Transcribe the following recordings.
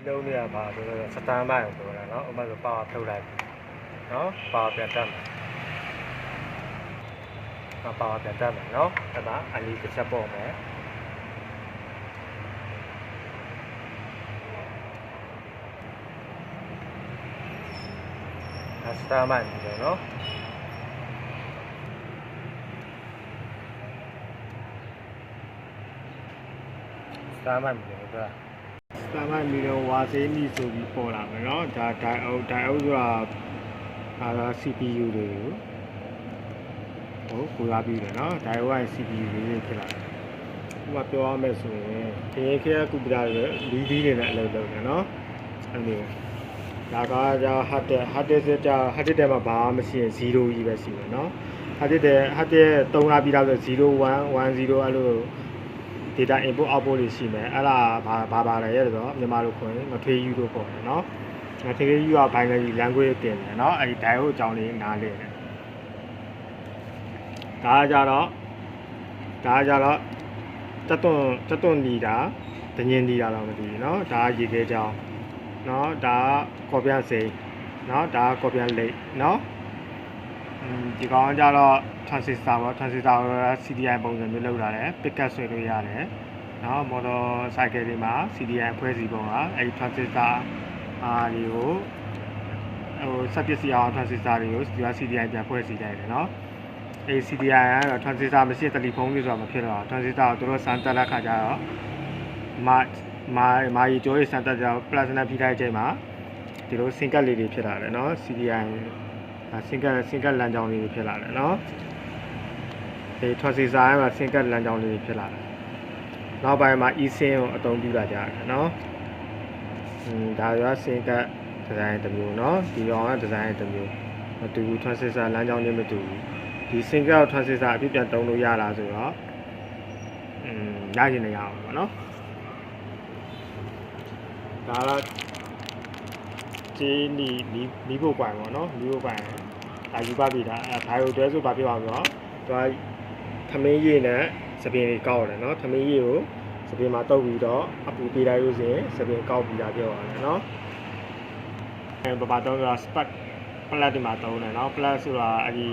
လုံးနေရပါဆိုတော့စတန်မိုင်ဆိုတော့နော်ဥပမာဆိုပါဝါထုတ်လိုက်နော်ပါဝါပြန်တက်မယ်ပါဝါပြန်တက်မယ်နော်အဲ့ဒါအလီတစ်ချက်ပေါ့မယ်စတန်မိုင်ဆိုတော့နော်စတန်မိုင်ဆိုတော့စတန်မိုင်မီတော့ဝါစေးမီဆိုပြီးပေါ်လာမယ်နော်ဒါဒိုင်အုပ်ဆိုတာဒါ CPU တွေကိုကိုလာပြီးတယ်နော်ဒိုင်အုပ်က CPU တွေဖြစ်လာတယ်ဥပမာပြောရမယ်ဆိုရင်ခရင်ခဲကွန်ပျူတာတွေလီးဒီတွေနဲ့အလုပ်လုပ်တယ်နော်အဲ့လိုဒါကကြာ hard disk ကြာ hard disk ထဲမှာဘာမှမရှိရင်0ကြီးပဲရှိတယ်နော် hard disk 3လာပြီးတော့ဆို0 1 1 0အဲ့လိုdata input output တွေရှိမယ်အဲ့ဒါဘာလဲရဲဆိုတော့မြန်မာလိုခေါ်ရင်ငထွေးယူလို့ခေါ်တယ်နော်ငထွေးယူက binary language တင်တယ်နော်အဲ့ဒီ diode အကြောင်းလေးနားလည်တယ်ဒါကြတော့တက်တွန်းနေတာဒညင်နေတာတော့မသိဘူးနော်ဒါရေခဲကြောင်းနော်ဒါကော်ပြန်စိမ်းနော်ဒါကော်ပြန်လိတ်နော်ဒီကောင်ကြတော့ transistor ပေါ့ transistor က CDI ပုံစံမျိုးလောက်လာတယ် pickup ဆွဲလို့ရတယ်နော် motor cycle တွေမှာ CDI ဖွဲ့စည်းပုံကအဲဒီ transistor တွေကိုစက်ပစ္စည်းအောင် transistor တွေကို CDI ပြန်ဖွဲ့စည်းလိုက်တယ်နော်အဲဒီ CDI ကတော့ transistor မရှိတယ်လီဖုန်းတွေဆိုတာမဖြစ်တော့ transistor ကိုတို့စမ်းတက်တဲ့ခါကျတော့မာရီကျော်ရေးစမ်းတက်ကြတော့ plasma ဖိထားတဲ့အချိန်မှာဒီလို single လေးတွေဖြစ်လာတယ်နော် CDI single လမ်းကြောင်းလေးတွေဖြစ်လာတယ်နော်ဒီ transistor မှာ single လမ်းကြောင်းလေးတွေဖြစ်လာတယ်နောက်ပိုင်းမှာ eSIM ကိုအသုံးပြုလာကြတယ်နော်ဒါက single design တစ်မျိုးနော်ဒီကောင်က design တစ်မျိုးမတူဘူး transistor လမ်းကြောင်းလေးမတူဘူးဒီ single transistor အပြည့်ပြန်သုံးလို့ရလားဆိုတော့ရရင်လည်းရအောင်ပေါ့နော်ဒါကဂျင်းနီးဖို့ပိုင်ပေါ့နော်နီးဖို့ပိုင်ဒါယူပါပြီဒါဘိုင်ယိုတွဲဆိုဘာပြောအောင်ဆိုတော့သူကသမင်းရည်နဲ့စပင်တွေကောက်ရတယ်နော်သမင်းရည်ကိုစပင်မှာတုပ်ပြီးတော့အပူပေးလိုက်လို့ဆိုရင်စပင်ကောက်ပြီးတာပြောရတယ်နော်ဘာတော့ဆိုတော့ spark plug ဒီမှာတုံးတယ်နော် plug ဆိုတာအဲ့ဒီ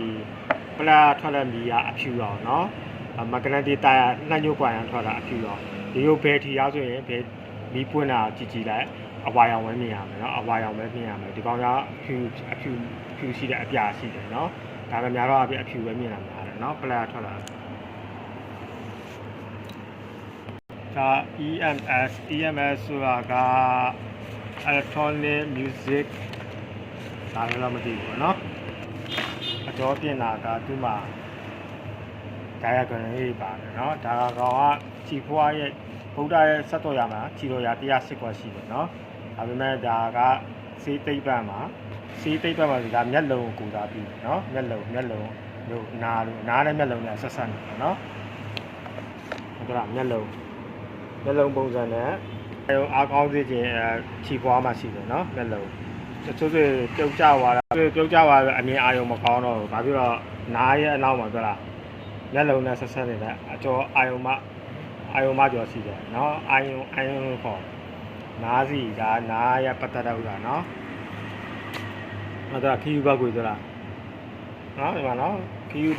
plug ထွက်တဲ့မီးကအဖြူအောင်နော် magnetic တာနှံ့ညွတ်ကွာရန်ထွက်တာအဖြူအောင်ဒီလိုဘယ်ထီရောက်ဆိုရင်ဘယ်မီးပွင့်တာကြည့်လိုက်အဝါရောင်ပဲမြင်ရမယ်နော်အဝါရောင်ပဲမြင်ရမယ်ဒီကောင်ကအဖြူရှိတဲ့အပြာရှိတယ်နော်ဒါပေမဲ့များတော့အဖြူပဲမြင်လာမှာတယ်နော် plug ထွက်လာဒါ EMS ဆိုတာက electronic music ဒါလည်းမသိဘူးเนาะအကျော်ပြင်တာကသူ့မှာ diagram လေးပါတယ်เนาะဒါကောင်ကခြေဖွားရဲ့ဗုဒ္ဓရဲ့ဆက်တော်ရမှာခြေတော်ရ108ခွက်ရှိတယ်เนาะဒါပေမဲ့ဒါကစေးသိပ္ပံမှာဒါမျက်လုံးကိုကူတာပြီးเนาะမျက်လုံးလို့နားနဲ့မျက်လုံးနဲ့ဆက်ဆက်နေတယ်เนาะဟုတ်လားမျက်လုံးပုံစံနဲ့အားကောင်းစေခြင်းခြေဖွားမှာရှိတယ်เนาะမျက်လုံးချိုးပြုတ်ကြသွားတာအမြင်အာရုံမကောင်းတော့ဘာဖြစ်တော့နားရဲ့အနောက်မှာပြောလားမျက်လုံးနဲ့ဆက်ဆက်နေတဲ့အကျော်အာယုံမကျော်ရှိတယ်เนาะအာယုံခေါ်နားစီဒါနားရဲ့ပတ်သက်တဲ့ဥစ္စာเนาะဟုတ်တာခီးယူဘက်ကိုပြောလားเนาะဒီမှာเนาะခီးယူ